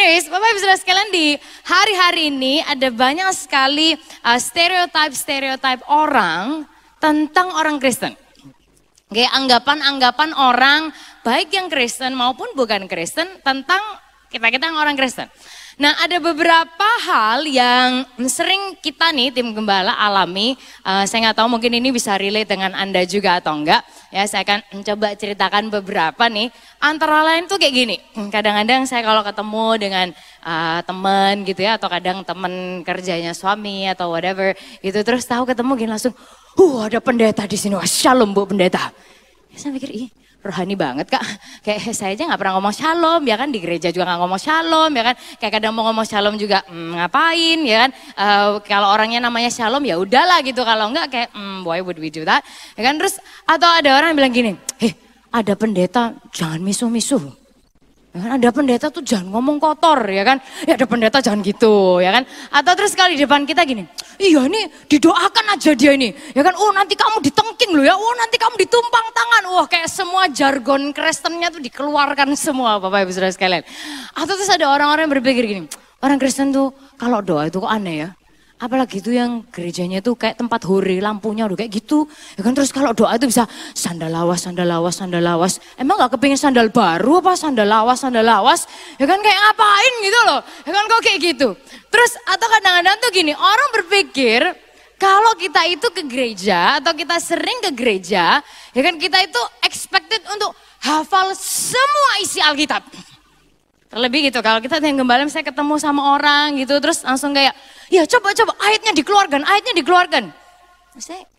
Anyways, Bapak Ibu Saudara sekalian, di hari-hari ini ada banyak sekali stereotip orang tentang orang Kristen. Oke, anggapan-anggapan orang baik yang Kristen maupun bukan Kristen tentang kita yang orang Kristen. Nah, ada beberapa hal yang sering kita nih tim gembala alami. Saya nggak tahu mungkin ini bisa relate dengan Anda juga atau enggak. Ya, saya akan mencoba ceritakan beberapa nih. Antara lain tuh kayak gini. Kadang-kadang saya kalau ketemu dengan teman gitu ya, atau kadang teman kerjanya suami atau whatever gitu, terus tahu ketemu gini langsung, ada pendeta di sini. Wah, shalom Bu Pendeta. Ya, saya pikir, rohani banget Kak, kayak saya aja gak pernah ngomong shalom ya kan, di gereja juga gak ngomong shalom ya kan, kayak kadang mau ngomong shalom juga ngapain ya kan, kalau orangnya namanya shalom ya udahlah gitu, kalau enggak kayak why would we do that ya kan. Terus atau ada orang yang bilang gini, ada pendeta jangan misuh-misuh. Ya kan, ada pendeta tuh jangan ngomong kotor ya kan, ya ada pendeta jangan gitu ya kan. Atau terus kali di depan kita gini, iya nih didoakan aja dia ini ya kan, nanti kamu ditengking loh ya, nanti kamu ditumpang tangan, kayak semua jargon Kristennya tuh dikeluarkan semua Bapak Ibu Saudara sekalian. Atau terus ada orang-orang yang berpikir gini, orang Kristen tuh kalau doa itu kok aneh ya. Apalagi itu yang gerejanya tuh kayak tempat hore, lampunya udah kayak gitu. Ya kan, terus kalau doa itu bisa sandal lawas, sandal lawas, sandal lawas. Emang gak kepingin sandal baru apa sandal lawas, sandal lawas? Ya kan kayak ngapain gitu loh. Ya kan kok kayak gitu. Terus atau kadang-kadang tuh gini, orang berpikir kalau kita itu ke gereja atau kita sering ke gereja, ya kan kita itu expected untuk hafal semua isi Alkitab. Terlebih gitu, kalau kita yang gembala saya ketemu sama orang gitu, terus langsung kayak, ya coba ayatnya dikeluarkan. Maksudnya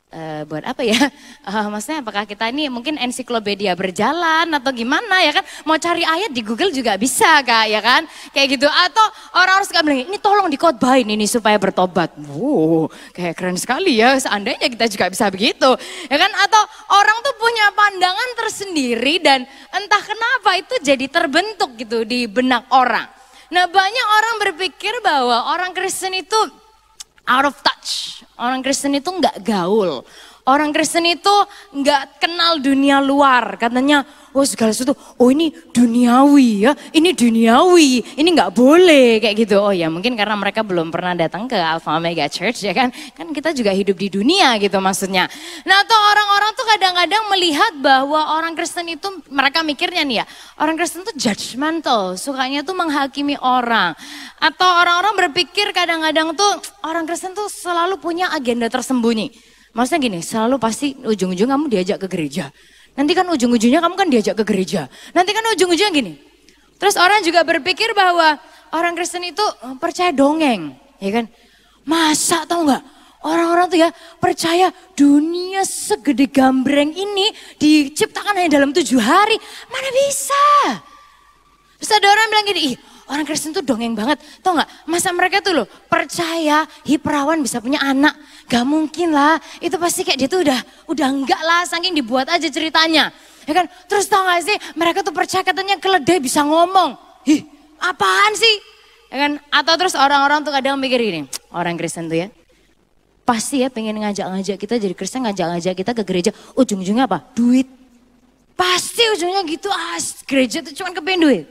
buat apa ya? Maksudnya apakah kita ini mungkin ensiklopedia berjalan atau gimana ya kan? Mau cari ayat di Google juga bisa Kak ya kan? Kayak gitu. Atau orang-orang suka bilang, ini tolong dikotbahin ini supaya bertobat. Wow, kayak keren sekali ya, seandainya kita juga bisa begitu. Ya kan? Atau orang tuh punya pandangan tersendiri dan entah kenapa itu jadi terbentuk gitu di benak orang. Nah, banyak orang berpikir bahwa orang Kristen itu out of touch. Orang Kristen itu nggak gaul. Orang Kristen itu nggak kenal dunia luar. Katanya, segala sesuatu, ini duniawi ya, ini duniawi, ini nggak boleh kayak gitu. Oh ya, mungkin karena mereka belum pernah datang ke Alpha Omega Church ya kan. Kan kita juga hidup di dunia gitu maksudnya. Nah, atau orang-orang tuh kadang-kadang melihat bahwa orang Kristen itu, mereka mikirnya nih ya, orang Kristen tuh judgmental, sukanya tuh menghakimi orang. Atau orang-orang berpikir kadang-kadang tuh orang Kristen tuh selalu punya agenda tersembunyi. Maksudnya gini, selalu pasti ujung-ujung kamu diajak ke gereja. Nanti kan ujung-ujungnya kamu kan diajak ke gereja. Nanti kan ujung-ujungnya gini. Terus orang juga berpikir bahwa orang Kristen itu percaya dongeng. Ya kan? Masa tau gak? Orang-orang tuh ya percaya dunia segede gambreng ini diciptakan hanya dalam 7 hari. Mana bisa? Terus ada orang bilang gini, orang Kristen tuh dongeng banget. Tau gak? Masa mereka tuh loh percaya Perawan bisa punya anak. Gak mungkin lah. Itu pasti kayak dia tuh udah enggak lah. Saking dibuat aja ceritanya. Ya kan? Terus tau gak sih? Mereka tuh percaya katanya keledai bisa ngomong. Apaan sih? Ya kan? Atau terus orang-orang tuh kadang mikir gini. Orang Kristen tuh ya. Pasti ya pengen ngajak-ngajak kita jadi Kristen. Ngajak-ngajak kita ke gereja. Ujung-ujungnya apa? Duit. Pasti ujungnya gitu. Gereja tuh cuma kepengen duit.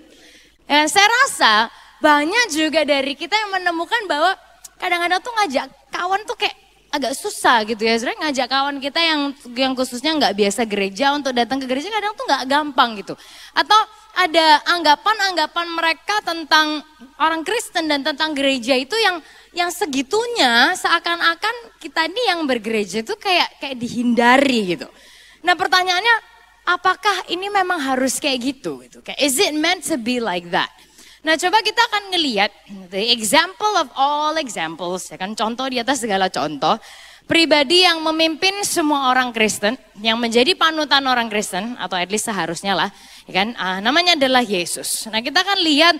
Ya, saya rasa banyak juga dari kita yang menemukan bahwa kadang-kadang tuh ngajak kawan tuh kayak agak susah gitu ya. Sebenarnya ngajak kawan kita yang khususnya nggak biasa gereja untuk datang ke gereja kadang tuh nggak gampang gitu. Atau ada anggapan-anggapan mereka tentang orang Kristen dan tentang gereja itu yang segitunya seakan-akan kita ini yang bergereja itu kayak dihindari gitu. Nah, pertanyaannya, apakah ini memang harus kayak gitu? Kayak, is it meant to be like that? Nah, coba kita akan ngelihat the example of all examples, ya kan, contoh di atas segala contoh. Pribadi yang memimpin semua orang Kristen, yang menjadi panutan orang Kristen, atau at least seharusnya lah, ya kan, namanya adalah Yesus. Nah, kita akan lihat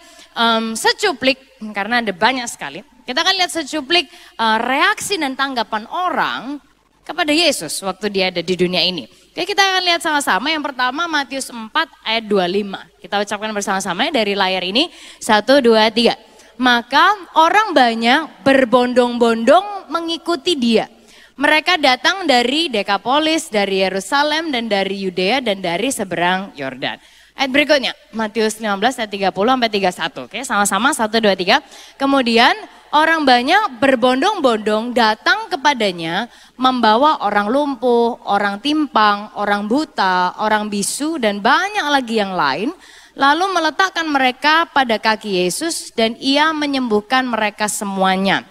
secuplik, karena ada banyak sekali. Kita akan lihat secuplik reaksi dan tanggapan orang kepada Yesus waktu dia ada di dunia ini. Oke, kita akan lihat sama-sama. Yang pertama Matius 4 ayat 25. Kita ucapkan bersama-sama dari layar ini. 1, 2, 3. Maka orang banyak berbondong-bondong mengikuti dia. Mereka datang dari Dekapolis, dari Yerusalem, dan dari Yudea, dan dari seberang Yordan. Ayat berikutnya, Matius 15 ayat 30 sampai 31. Oke, sama-sama 1, 2, 3. Kemudian orang banyak berbondong-bondong datang kepadanya membawa orang lumpuh, orang timpang, orang buta, orang bisu dan banyak lagi yang lain. Lalu meletakkan mereka pada kaki Yesus dan ia menyembuhkan mereka semuanya.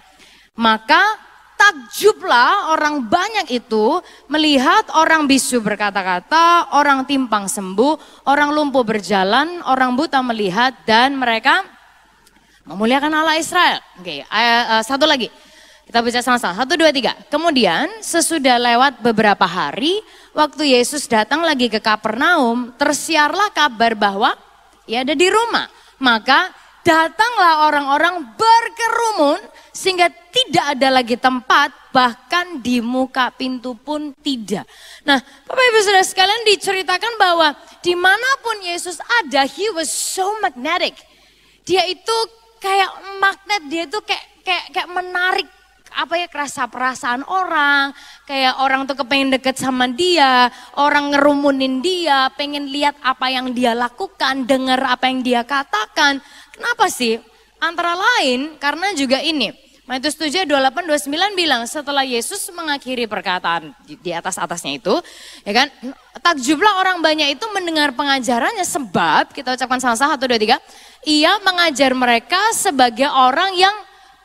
Maka takjublah orang banyak itu melihat orang bisu berkata-kata, orang timpang sembuh, orang lumpuh berjalan, orang buta melihat dan mereka memuliakan Allah Israel. Oke, satu lagi. Kita baca sama-sama. 1, 2, 3. Kemudian sesudah lewat beberapa hari, waktu Yesus datang lagi ke Kapernaum, tersiarlah kabar bahwa ia ada di rumah. Maka datanglah orang-orang berkerumun sehingga tidak ada lagi tempat, bahkan di muka pintu pun tidak. Nah, Bapak Ibu Saudara sekalian, diceritakan bahwa dimanapun Yesus ada, he was so magnetic. Dia itu kayak magnet, dia itu kayak menarik rasa perasaan orang, kayak orang tuh kepengen deket sama dia, orang ngerumunin dia, pengen lihat apa yang dia lakukan, dengar apa yang dia katakan. Kenapa sih? Antara lain karena juga ini, Matius 7, 28, 29 bilang setelah Yesus mengakhiri perkataan di atas-atasnya itu, ya kan, takjublah orang banyak itu mendengar pengajarannya sebab, kita ucapkan sama-sama 1, 2, 3, ia mengajar mereka sebagai orang yang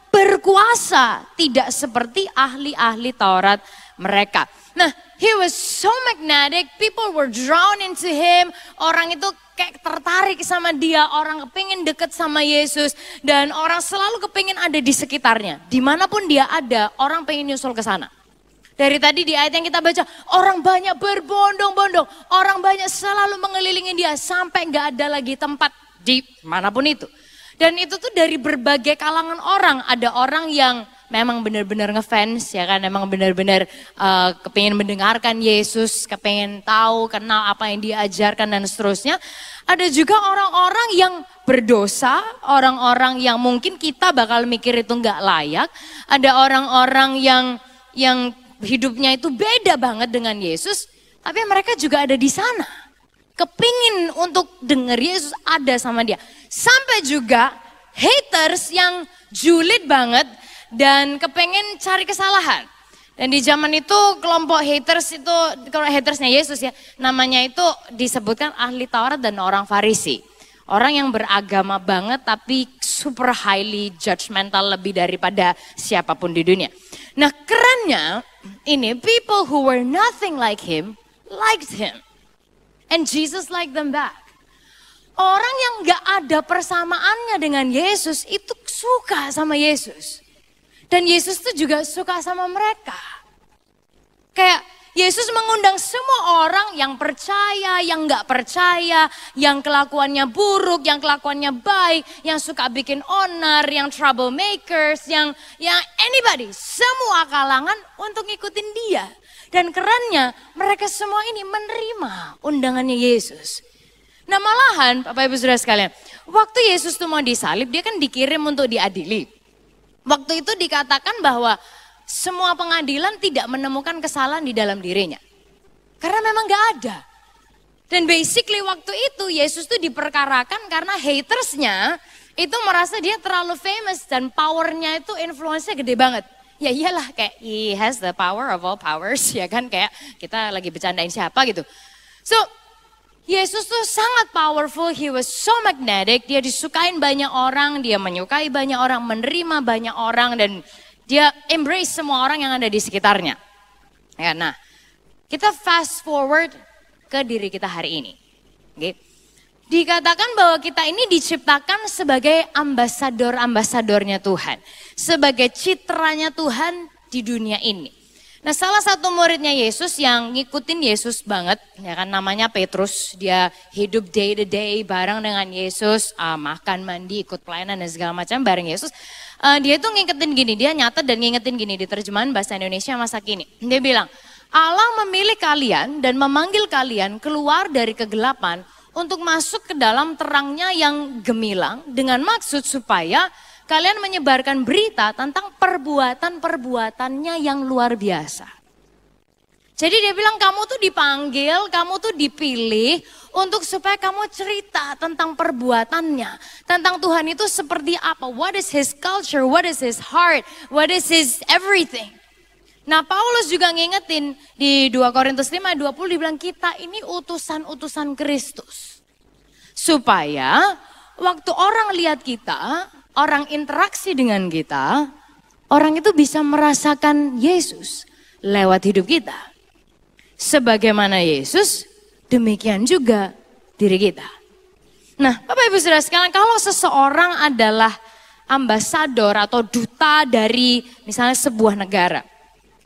berkuasa, tidak seperti ahli-ahli Taurat mereka. Nah, he was so magnetic, people were drawn into him, orang itu kayak tertarik sama dia, orang kepingin deket sama Yesus, dan orang selalu kepingin ada di sekitarnya. Dimanapun dia ada, orang pengen nyusul ke sana. Dari tadi di ayat yang kita baca, orang banyak berbondong-bondong, orang banyak selalu mengelilingi dia, sampai gak ada lagi tempat di manapun itu. Dan itu tuh dari berbagai kalangan orang. Ada orang yang memang benar-benar ngefans, ya kan, memang benar-benar kepingin mendengarkan Yesus, kepingin tahu, kenal apa yang diajarkan dan seterusnya. Ada juga orang-orang yang berdosa, orang-orang yang mungkin kita bakal mikir itu nggak layak. Ada orang-orang yang hidupnya itu beda banget dengan Yesus, tapi mereka juga ada di sana. Kepingin untuk dengar Yesus ada sama dia. Sampai juga haters yang julid banget dan kepengen cari kesalahan. Dan di zaman itu kelompok haters itu, kalau hatersnya Yesus ya, namanya itu disebutkan ahli Taurat dan orang Farisi. Orang yang beragama banget tapi super highly judgmental lebih daripada siapapun di dunia. Nah kerennya ini, people who were nothing like him, liked him. And Jesus liked them back. Orang yang gak ada persamaannya dengan Yesus itu suka sama Yesus. Dan Yesus tuh juga suka sama mereka. Kayak Yesus mengundang semua orang yang percaya, yang gak percaya, yang kelakuannya buruk, yang kelakuannya baik, yang suka bikin onar, yang troublemakers, yang anybody, semua kalangan untuk ngikutin dia. Dan kerennya mereka semua ini menerima undangannya Yesus. Nah malahan Bapak Ibu Saudara sekalian, waktu Yesus tuh mau disalib dia kan dikirim untuk diadili. Waktu itu dikatakan bahwa semua pengadilan tidak menemukan kesalahan di dalam dirinya. Karena memang gak ada. Dan basically waktu itu Yesus tuh diperkarakan karena hatersnya itu merasa dia terlalu famous dan powernya itu influence-nya gede banget. Ya iyalah kayak he has the power of all powers, ya kan, kayak kita lagi bercandain siapa gitu. So Yesus tuh sangat powerful, he was so magnetic, dia disukain banyak orang, dia menyukai banyak orang, menerima banyak orang dan dia embrace semua orang yang ada di sekitarnya. Ya, nah kita fast forward ke diri kita hari ini. Okay. Dikatakan bahwa kita ini diciptakan sebagai ambasador-ambasadornya Tuhan. Sebagai citranya Tuhan di dunia ini. Nah salah satu muridnya Yesus yang ngikutin Yesus banget, ya kan, namanya Petrus. Dia hidup day to day bareng dengan Yesus, makan, mandi, ikut pelayanan dan segala macam bareng Yesus. Dia tuh ngingetin gini, dia nyatet dan ngingetin gini di terjemahan bahasa Indonesia masa kini. Dia bilang, Allah memilih kalian dan memanggil kalian keluar dari kegelapan untuk masuk ke dalam terangnya yang gemilang dengan maksud supaya kalian menyebarkan berita tentang perbuatan-perbuatannya yang luar biasa. Jadi dia bilang kamu tuh dipanggil, kamu tuh dipilih untuk supaya kamu cerita tentang perbuatannya. Tentang Tuhan itu seperti apa, what is his culture, what is his heart, what is his everything. Nah Paulus juga ngingetin di 2 Korintus 5:20 dibilang kita ini utusan-utusan Kristus. Supaya waktu orang lihat kita, orang interaksi dengan kita, orang itu bisa merasakan Yesus lewat hidup kita. Sebagaimana Yesus, demikian juga diri kita. Nah, Bapak Ibu Saudara sekalian, kalau seseorang adalah ambasador atau duta dari misalnya sebuah negara,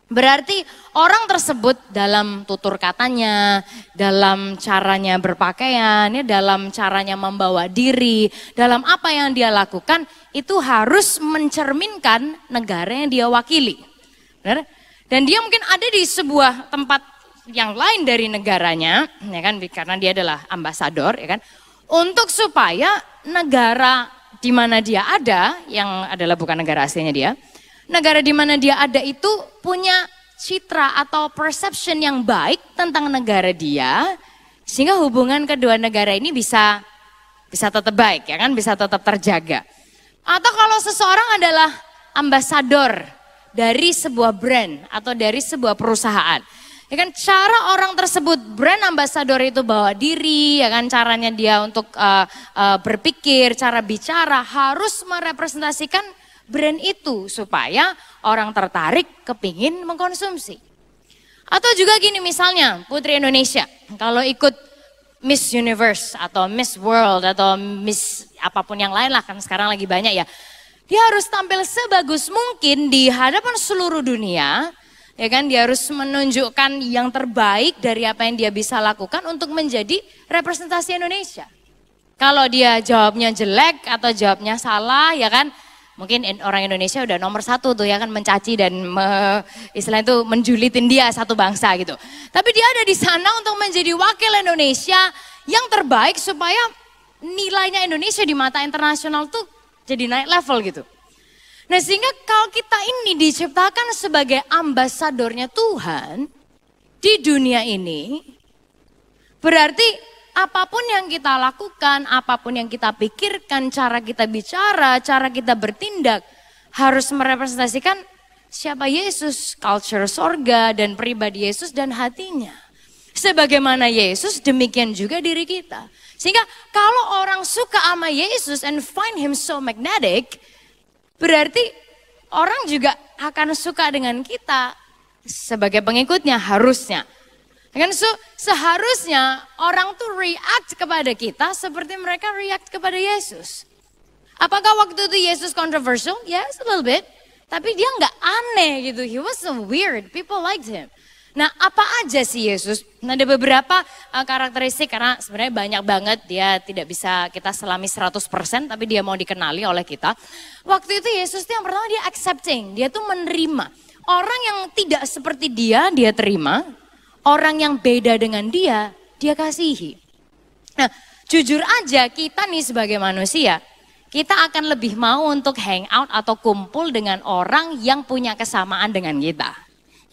berarti orang tersebut dalam tutur katanya, dalam caranya berpakaian, ya, dalam caranya membawa diri, dalam apa yang dia lakukan, itu harus mencerminkan negara yang dia wakili. Benar? Dan dia mungkin ada di sebuah tempat yang lain dari negaranya, ya kan, karena dia adalah ambasador, ya kan, untuk supaya negara di mana dia ada, yang adalah bukan negara aslinya dia, negara di mana dia ada itu punya citra atau perception yang baik tentang negara dia, sehingga hubungan kedua negara ini bisa tetap baik, ya kan, bisa tetap terjaga. Atau kalau seseorang adalah ambasador dari sebuah brand atau dari sebuah perusahaan, ya kan, cara orang tersebut brand ambassador itu bawa diri, ya kan, caranya dia untuk berpikir, cara bicara harus merepresentasikan brand itu supaya orang tertarik kepingin mengkonsumsi. Atau juga gini misalnya Putri Indonesia kalau ikut Miss Universe atau Miss World atau Miss apapun yang lain lah, kan sekarang lagi banyak ya. Dia harus tampil sebagus mungkin di hadapan seluruh dunia. Ya kan, dia harus menunjukkan yang terbaik dari apa yang dia bisa lakukan untuk menjadi representasi Indonesia. Kalau dia jawabnya jelek atau jawabnya salah, ya kan, mungkin orang Indonesia udah nomor 1 tuh, ya kan, mencaci dan istilahnya itu menjulitin dia satu bangsa gitu. Tapi dia ada di sana untuk menjadi wakil Indonesia yang terbaik supaya nilainya Indonesia di mata internasional tuh jadi naik level gitu. Nah sehingga kalau kita ini diciptakan sebagai ambasadornya Tuhan di dunia ini, berarti apapun yang kita lakukan, apapun yang kita pikirkan, cara kita bicara, cara kita bertindak, harus merepresentasikan siapa Yesus, culture sorga dan pribadi Yesus dan hatinya. Sebagaimana Yesus, demikian juga diri kita. Sehingga kalau orang suka sama Yesus and find him so magnetic, berarti orang juga akan suka dengan kita sebagai pengikutnya harusnya. Kan seharusnya orang tuh react kepada kita seperti mereka react kepada Yesus. Apakah waktu itu Yesus controversial? Yes, a little bit. Tapi dia nggak aneh gitu. He was so weird. People liked him. Nah apa aja sih Yesus? Nah ada beberapa karakteristik karena sebenarnya banyak banget, dia tidak bisa kita selami 100% tapi dia mau dikenali oleh kita. Waktu itu Yesus tuh yang pertama dia accepting, dia tuh menerima. Orang yang tidak seperti dia terima, orang yang beda dengan dia kasihi. Nah jujur aja kita nih sebagai manusia, kita akan lebih mau untuk hang out atau kumpul dengan orang yang punya kesamaan dengan kita.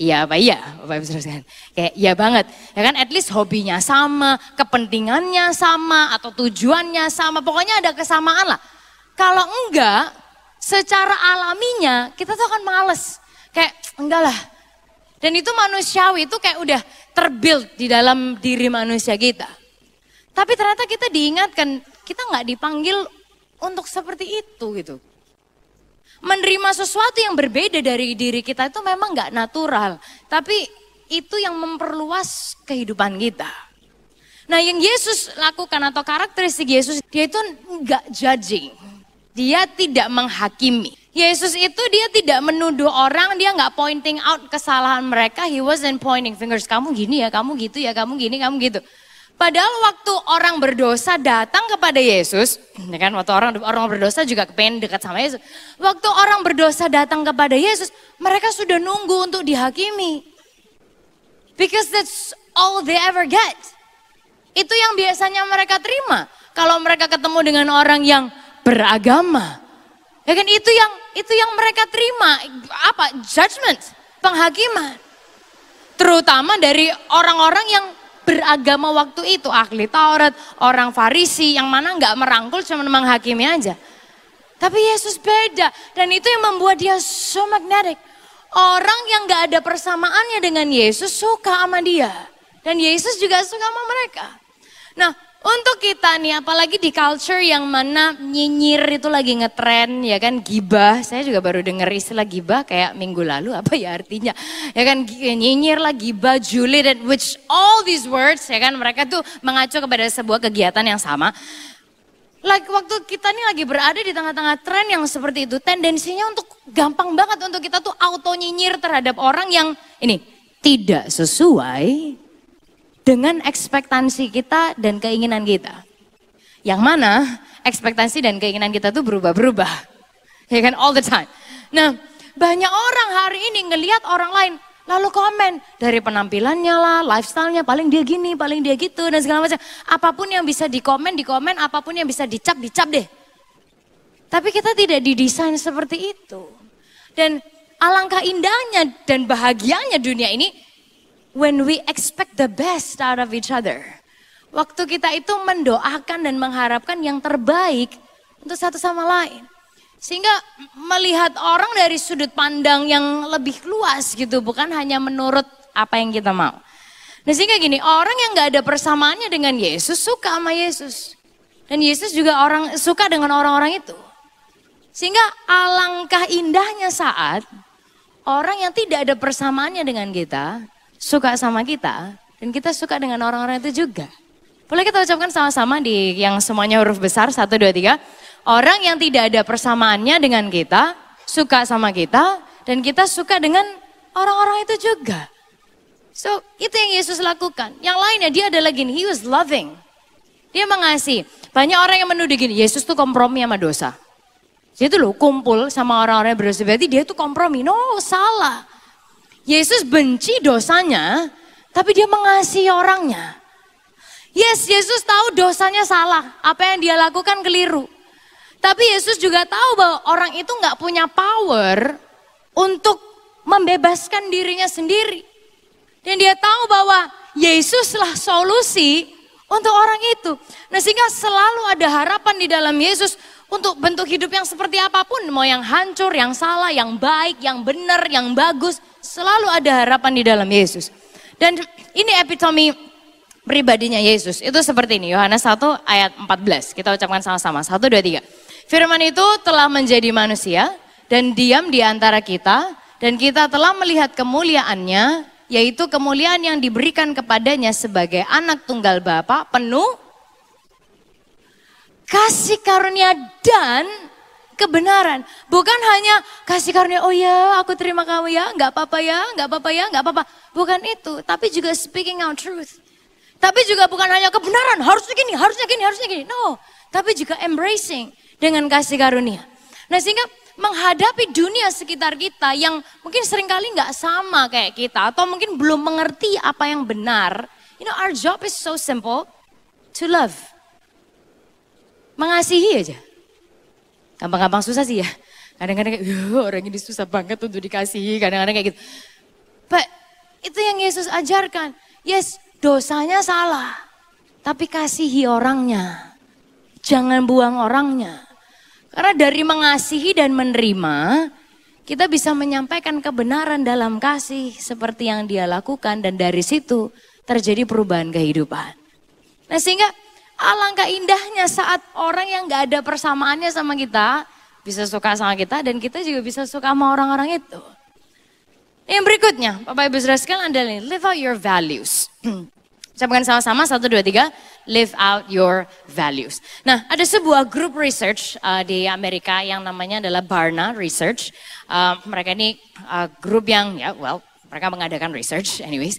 Iya apa iya, Bapak Ibu Saudara sekalian. Kayak iya banget, ya kan, at least hobinya sama, kepentingannya sama, atau tujuannya sama, pokoknya ada kesamaan lah. Kalau enggak, secara alaminya kita tuh akan males. Kayak enggak lah. Dan itu manusiawi, itu kayak udah terbuild di dalam diri manusia kita. Tapi ternyata kita diingatkan, kita nggak dipanggil untuk seperti itu gitu. Menerima sesuatu yang berbeda dari diri kita itu memang gak natural. Tapi itu yang memperluas kehidupan kita. Nah yang Yesus lakukan atau karakteristik Yesus, dia itu gak judging. Dia tidak menghakimi. Yesus itu dia tidak menuduh orang, dia gak pointing out kesalahan mereka. He wasn't pointing fingers, kamu gini ya, kamu gitu ya, kamu gini, kamu gitu. Padahal waktu orang berdosa datang kepada Yesus, ya kan, waktu orang berdosa juga kepengen dekat sama Yesus. Waktu orang berdosa datang kepada Yesus, mereka sudah nunggu untuk dihakimi. Because that's all they ever get. Itu yang biasanya mereka terima. Kalau mereka ketemu dengan orang yang beragama, ya kan, itu yang mereka terima. Apa? Judgment, penghakiman. Terutama dari orang-orang yang beragama waktu itu, ahli Taurat, orang Farisi yang mana nggak merangkul, cuma menghakimi aja. Tapi Yesus beda, dan itu yang membuat dia so magnetic. Orang yang nggak ada persamaannya dengan Yesus suka sama dia, dan Yesus juga suka sama mereka. Nah, untuk kita nih, apalagi di culture yang mana nyinyir itu lagi ngetren, ya kan, gibah. Saya juga baru dengar istilah gibah kayak minggu lalu, apa ya artinya? Ya kan, nyinyir lah, gibah, julid, and which all these words, ya kan, mereka tuh mengacu kepada sebuah kegiatan yang sama. Waktu kita nih lagi berada di tengah-tengah tren yang seperti itu, tendensinya untuk gampang banget untuk kita tuh auto nyinyir terhadap orang yang ini tidak sesuai dengan ekspektasi kita dan keinginan kita. Yang mana ekspektasi dan keinginan kita tuh berubah-berubah. Ya kan, all the time. Nah, banyak orang hari ini ngelihat orang lain, lalu komen dari penampilannya lah, lifestyle-nya, paling dia gini, paling dia gitu, dan segala macam. Apapun yang bisa dikomen, apapun yang bisa dicap deh. Tapi kita tidak didesain seperti itu. Dan alangkah indahnya dan bahagianya dunia ini, when we expect the best out of each other. Waktu kita itu mendoakan dan mengharapkan yang terbaik untuk satu sama lain. Sehingga melihat orang dari sudut pandang yang lebih luas gitu, bukan hanya menurut apa yang kita mau. Nah, sehingga gini, orang yang gak ada persamaannya dengan Yesus suka sama Yesus. Dan Yesus juga suka dengan orang-orang itu. Sehingga alangkah indahnya saat orang yang tidak ada persamaannya dengan kita suka sama kita, dan kita suka dengan orang-orang itu juga. Boleh kita ucapkan sama-sama di yang semuanya huruf besar, 1, 2, 3. Orang yang tidak ada persamaannya dengan kita, suka sama kita, dan kita suka dengan orang-orang itu juga. So, itu yang Yesus lakukan. Yang lainnya, dia adalah gini, he was loving. Dia mengasihi. Banyak orang yang menuduh gini, Yesus tuh kompromi sama dosa. Dia tuh loh kumpul sama orang-orang yang berdosa, berarti dia tuh kompromi. No, salah. Yesus benci dosanya, tapi dia mengasihi orangnya. Yes, Yesus tahu dosanya salah, apa yang dia lakukan keliru. Tapi Yesus juga tahu bahwa orang itu gak punya power untuk membebaskan dirinya sendiri. Dan dia tahu bahwa Yesuslah solusi untuk orang itu. Nah, sehingga selalu ada harapan di dalam Yesus untuk bentuk hidup yang seperti apapun. Mau yang hancur, yang salah, yang baik, yang benar, yang bagus. Selalu ada harapan di dalam Yesus. Dan ini epitome pribadinya Yesus. Itu seperti ini, Yohanes 1 ayat 14. Kita ucapkan sama-sama, 1, 2, 3. Firman itu telah menjadi manusia dan diam di antara kita. Dan kita telah melihat kemuliaannya, yaitu kemuliaan yang diberikan kepadanya sebagai anak tunggal Bapa, penuh kasih karunia dan kebenaran. Bukan hanya kasih karunia, oh ya aku terima kamu ya, gak apa-apa ya, gak apa-apa ya, gak apa-apa. Bukan itu, tapi juga speaking out truth. Tapi juga bukan hanya kebenaran, harusnya gini, harusnya gini, harusnya gini. No, tapi juga embracing dengan kasih karunia. Nah, sehingga menghadapi dunia sekitar kita yang mungkin seringkali gak sama kayak kita, atau mungkin belum mengerti apa yang benar. You know, our job is so simple, to love. Mengasihi aja. Gampang-gampang susah sih ya. Kadang-kadang kayak, orang ini susah banget untuk dikasihi, kadang-kadang kayak gitu. But itu yang Yesus ajarkan. Yes, dosanya salah, tapi kasihi orangnya. Jangan buang orangnya. Karena dari mengasihi dan menerima, kita bisa menyampaikan kebenaran dalam kasih seperti yang dia lakukan, dan dari situ terjadi perubahan kehidupan. Nah, sehingga alangkah indahnya saat orang yang gak ada persamaannya sama kita bisa suka sama kita, dan kita juga bisa suka sama orang-orang itu. Yang berikutnya, Bapak Ibu Saudara sekalian, adalah live out your values. Ucapkan sama-sama, 1, 2, 3, live out your values. Nah, ada sebuah grup research di Amerika yang namanya adalah Barna Research. Mereka ini grup yang, mereka mengadakan research anyways.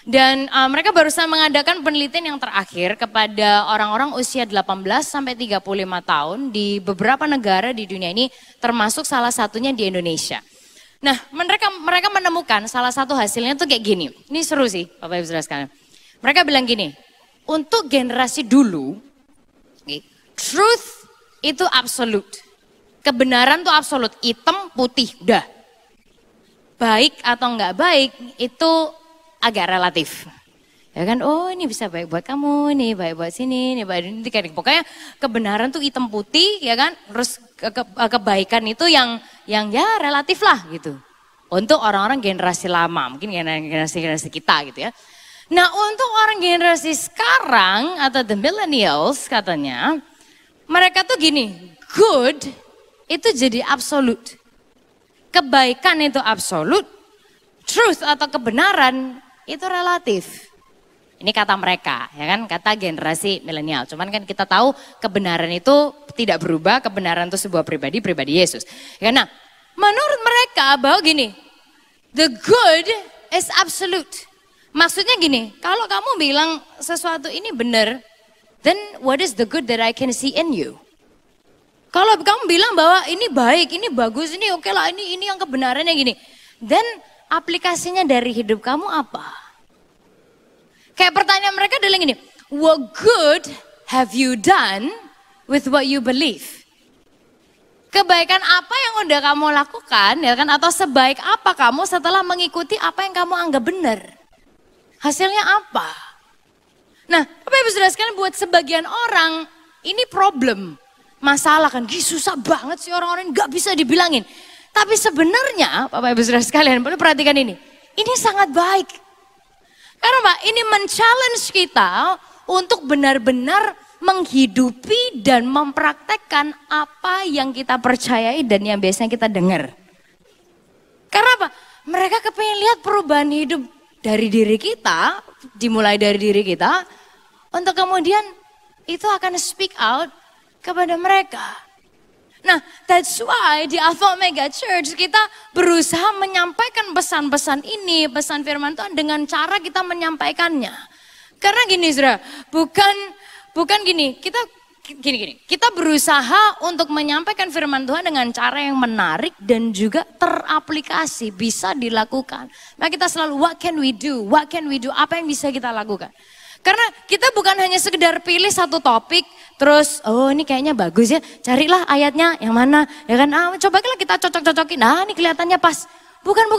Dan mereka barusan mengadakan penelitian yang terakhir kepada orang-orang usia 18 sampai 35 tahun di beberapa negara di dunia ini, termasuk salah satunya di Indonesia. Nah, mereka menemukan salah satu hasilnya tuh kayak gini. Ini seru sih, Bapak Ibu Saudara sekalian. Mereka bilang gini, untuk generasi dulu, truth itu absolute. Kebenaran tuh absolut, hitam putih, udah. Baik atau enggak baik itu agak relatif. Ya kan, oh ini bisa baik buat kamu, ini baik buat sini, ini baik ini kayak pokoknya kebenaran tuh hitam putih ya kan, terus kebaikan itu yang ya relatif lah gitu. Untuk orang-orang generasi lama, mungkin generasi kita gitu ya. Nah untuk orang generasi sekarang atau the millennials katanya, mereka tuh gini, good itu jadi absolute. Kebaikan itu absolut, truth atau kebenaran itu relatif. Ini kata mereka, ya kan, kata generasi milenial. Cuman kan kita tahu kebenaran itu tidak berubah, kebenaran itu sebuah pribadi Yesus. Ya, nah, menurut mereka bahwa gini, the good is absolute. Maksudnya gini, kalau kamu bilang sesuatu ini benar, then what is the good that I can see in you? Kalau kamu bilang bahwa ini baik, ini bagus, ini oke lah, ini yang kebenarannya gini, then aplikasinya dari hidup kamu apa? Kayak pertanyaan mereka adalah gini, what good have you done with what you believe? Kebaikan apa yang udah kamu lakukan, ya kan? Atau sebaik apa kamu setelah mengikuti apa yang kamu anggap benar? Hasilnya apa? Nah, Bapak Ibu Saudara sekalian, buat sebagian orang ini problem, masalah kan, susah banget sih orang-orang nggak bisa dibilangin. Tapi sebenarnya, Bapak Ibu Saudara sekalian, boleh perhatikan ini sangat baik. Karena Pak, ini men-challenge kita untuk benar-benar menghidupi dan mempraktekkan apa yang kita percayai dan yang biasanya kita dengar. Karena apa? Mereka kepengen lihat perubahan hidup dari diri kita, dimulai dari diri kita, untuk kemudian itu akan speak out kepada mereka. Nah, that's why di Alpha Omega Church kita berusaha menyampaikan pesan-pesan ini, pesan firman Tuhan dengan cara kita menyampaikannya. Karena gini, saudara, bukan gini, kita berusaha untuk menyampaikan firman Tuhan dengan cara yang menarik dan juga teraplikasi, bisa dilakukan. Nah, kita selalu what can we do, apa yang bisa kita lakukan. Karena kita bukan hanya sekedar pilih satu topik, terus oh ini kayaknya bagus ya, carilah ayatnya yang mana, ya kan, cobalah kita cocok-cocokin, ini kelihatannya pas. Bukan,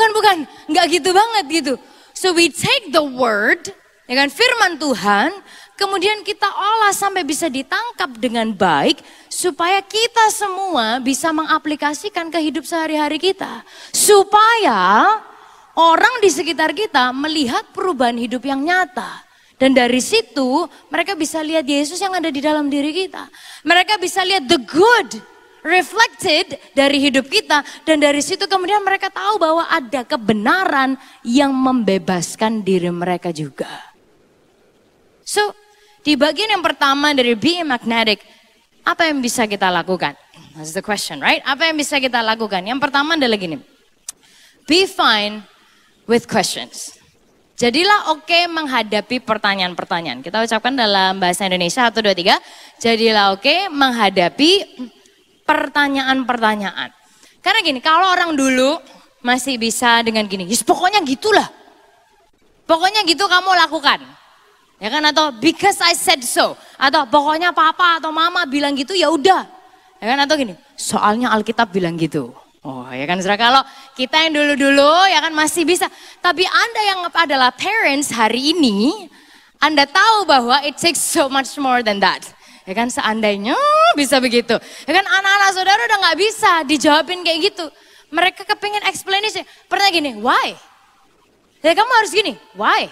nggak gitu banget gitu. So we take the word, ya kan, firman Tuhan, kemudian kita olah sampai bisa ditangkap dengan baik, supaya kita semua bisa mengaplikasikan ke hidup sehari-hari kita. Supaya orang di sekitar kita melihat perubahan hidup yang nyata. Dan dari situ mereka bisa lihat Yesus yang ada di dalam diri kita. Mereka bisa lihat the good reflected dari hidup kita. Dan dari situ kemudian mereka tahu bahwa ada kebenaran yang membebaskan diri mereka juga. So di bagian yang pertama dari Being Magnetic, apa yang bisa kita lakukan? That's the question, right? Apa yang bisa kita lakukan? Yang pertama adalah gini, be fine with questions. Jadilah oke menghadapi pertanyaan-pertanyaan. Kita ucapkan dalam bahasa Indonesia 1, 2, 3. Jadilah oke menghadapi pertanyaan-pertanyaan. Karena gini, kalau orang dulu masih bisa dengan gini, pokoknya gitulah. Pokoknya gitu kamu lakukan. Ya kan, atau because I said so. Atau pokoknya papa atau mama bilang gitu ya udah. Ya kan, atau gini, soalnya Alkitab bilang gitu. Oh ya kan, saudara, kalau kita yang dulu-dulu ya kan masih bisa. Tapi Anda yang adalah parents hari ini, Anda tahu bahwa it takes so much more than that. Ya kan, seandainya bisa begitu. Ya kan, anak-anak saudara udah gak bisa dijawabin kayak gitu. Mereka kepengen explanation. Pernah gini, why? Ya kamu harus gini, why?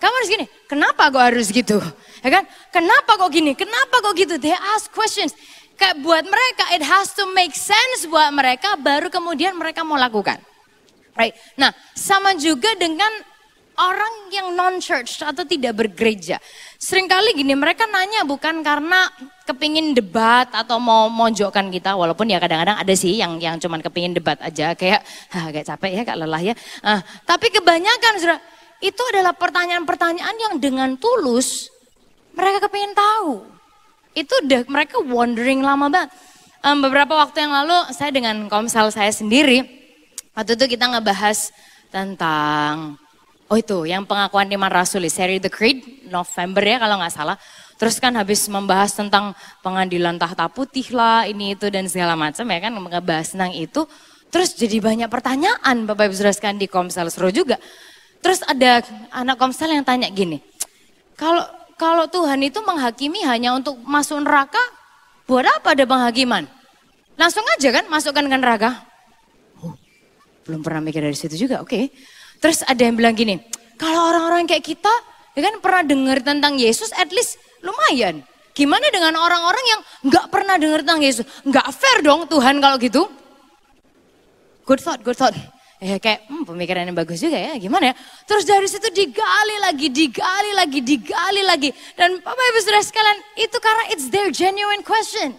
Kamu harus gini, kenapa kok harus gitu? Ya kan, kenapa kok gini, kenapa kok gitu? They ask questions. Kayak buat mereka, it has to make sense buat mereka, baru kemudian mereka mau lakukan. Right? Nah, sama juga dengan orang yang non-church atau tidak bergereja. Seringkali gini, mereka nanya bukan karena kepingin debat atau mau mojokkan kita, walaupun ya kadang-kadang ada sih yang cuman kepingin debat aja, kayak agak capek ya, kayak lelah ya. Tapi kebanyakan, saudara, itu adalah pertanyaan-pertanyaan yang dengan tulus mereka kepingin tahu. Itu udah mereka wondering lama banget. Beberapa waktu yang lalu saya dengan komsel saya sendiri, waktu itu kita ngebahas tentang, itu yang pengakuan iman rasuli, seri The Creed, November ya kalau nggak salah. Terus kan habis membahas tentang pengadilan tahta putih lah, ini itu dan segala macam ya kan, ngebahas tentang itu. Terus jadi banyak pertanyaan Bapak Ibu Saudara sekalian di komsel, seru juga. Terus ada anak Komsel yang tanya gini, kalau Tuhan itu menghakimi hanya untuk masuk neraka, buat apa ada penghakiman? Langsung aja kan masukkan ke neraka. Belum pernah mikir dari situ juga, oke. Terus ada yang bilang gini, kalau orang-orang kayak kita, ya kan pernah dengar tentang Yesus, at least lumayan. Gimana dengan orang-orang yang nggak pernah dengar tentang Yesus? Nggak fair dong Tuhan kalau gitu. Good thought. Kayak pemikiran yang bagus juga ya, gimana ya. Terus dari situ digali lagi. Dan Bapak Ibu Saudara sekalian, itu karena it's their genuine question.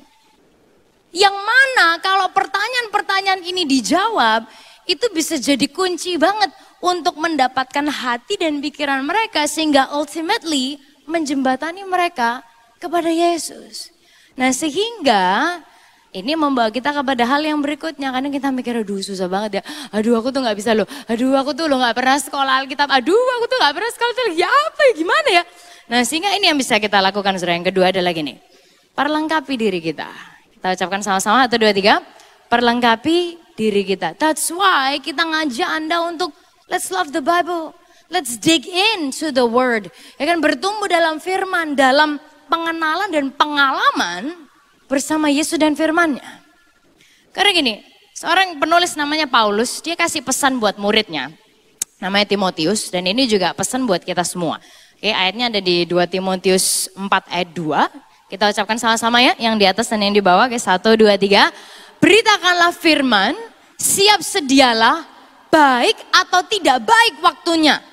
Yang mana kalau pertanyaan-pertanyaan ini dijawab, itu bisa jadi kunci banget untuk mendapatkan hati dan pikiran mereka sehingga ultimately menjembatani mereka kepada Yesus. Nah sehingga ini membawa kita kepada hal yang berikutnya. Kadang kita mikir, aduh susah banget ya. Aduh aku tuh gak bisa loh. Aduh aku tuh gak pernah sekolah Alkitab. Aduh aku tuh gak pernah sekolah Alkitab. Ya apa ya gimana ya. Nah sehingga ini yang bisa kita lakukan saudara. Yang kedua adalah gini. Perlengkapi diri kita. Kita ucapkan sama-sama 1, 2, 3. Perlengkapi diri kita. That's why kita ngajak Anda untuk let's love the Bible. Let's dig into the word. Ya kan bertumbuh dalam firman. Dalam pengenalan dan pengalaman bersama Yesus dan firman-Nya. Karena gini, seorang penulis namanya Paulus, dia kasih pesan buat muridnya. Namanya Timotius, dan ini juga pesan buat kita semua. Oke, ayatnya ada di 2 Timotius 4 ayat 2. Kita ucapkan sama-sama ya, yang di atas dan yang di bawah. Oke, 1, 2, 3. Beritakanlah firman, siap sedialah, baik atau tidak baik waktunya.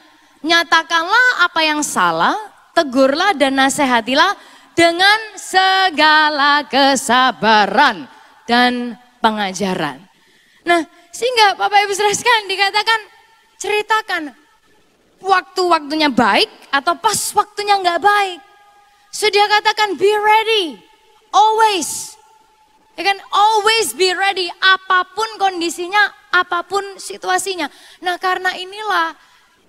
Nyatakanlah apa yang salah, tegurlah dan nasihatilah dengan segala kesabaran dan pengajaran. Nah, sehingga Bapak Ibu Saudara sekalian dikatakan, ceritakan waktu-waktunya baik atau pas waktunya nggak baik. So dia katakan be ready, always. Ya kan, always be ready, apapun kondisinya, apapun situasinya. Nah karena inilah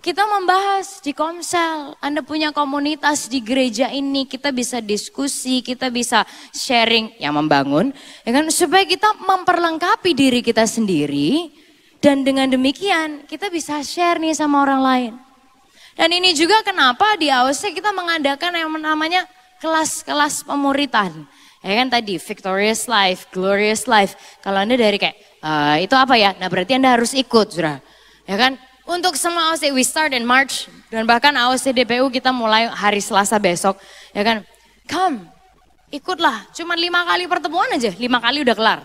kita membahas di Komsel, Anda punya komunitas di gereja ini, kita bisa diskusi, kita bisa sharing yang membangun, ya kan, supaya kita memperlengkapi diri kita sendiri, dan dengan demikian kita bisa share nih sama orang lain. Dan ini juga kenapa di AOC kita mengadakan yang namanya kelas-kelas pemuritan. Ya kan tadi Victorious Life, Glorious Life, kalau Anda dari kayak itu apa ya, nah berarti Anda harus ikut sudah, ya kan. Untuk semua AOC, we start in March, dan bahkan AOC DPU kita mulai hari Selasa besok, ya kan. Come, ikutlah, cuma 5 kali pertemuan aja, 5 kali udah kelar.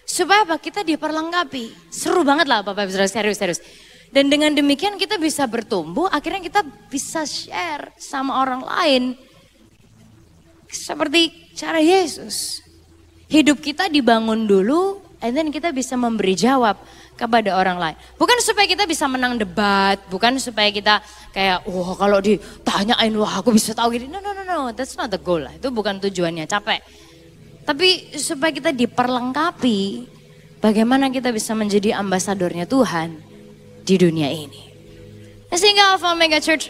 Supaya apa? Kita diperlengkapi, seru banget lah Bapak Ibu Saudara, serius. Dan dengan demikian kita bisa bertumbuh, akhirnya kita bisa share sama orang lain. Seperti cara Yesus. Hidup kita dibangun dulu, and then kita bisa memberi jawab kepada orang lain. Bukan supaya kita bisa menang debat, bukan supaya kita kayak, wah kalau ditanyain, wah aku bisa tahu gini. No, that's not the goal lah. Itu bukan tujuannya, capek. Tapi supaya kita diperlengkapi, bagaimana kita bisa menjadi ambasadornya Tuhan di dunia ini. Nah, sehingga Alpha Omega Church,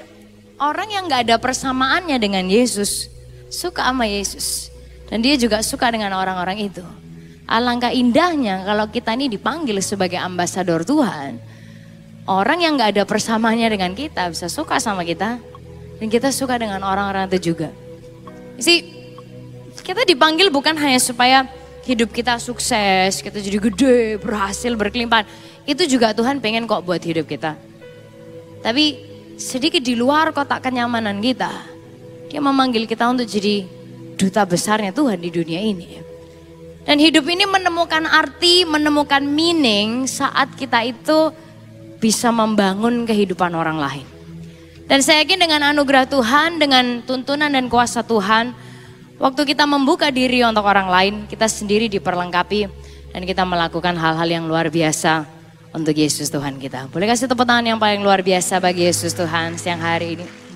orang yang gak ada persamaannya dengan Yesus, suka sama Yesus. Dan dia juga suka dengan orang-orang itu. Alangkah indahnya kalau kita ini dipanggil sebagai ambasador Tuhan. Orang yang gak ada persamaannya dengan kita bisa suka sama kita. Dan kita suka dengan orang-orang itu juga. Kita dipanggil bukan hanya supaya hidup kita sukses, kita jadi gede, berhasil, berkelimpahan. Itu juga Tuhan pengen kok buat hidup kita. Tapi sedikit di luar kotak kenyamanan kita. Dia memanggil kita untuk jadi duta besarnya Tuhan di dunia ini. Dan hidup ini menemukan arti, menemukan meaning saat kita itu bisa membangun kehidupan orang lain. Dan saya yakin dengan anugerah Tuhan, dengan tuntunan dan kuasa Tuhan, waktu kita membuka diri untuk orang lain, kita sendiri diperlengkapi dan kita melakukan hal-hal yang luar biasa untuk Yesus Tuhan kita. Boleh kasih tepuk tangan yang paling luar biasa bagi Yesus Tuhan siang hari ini.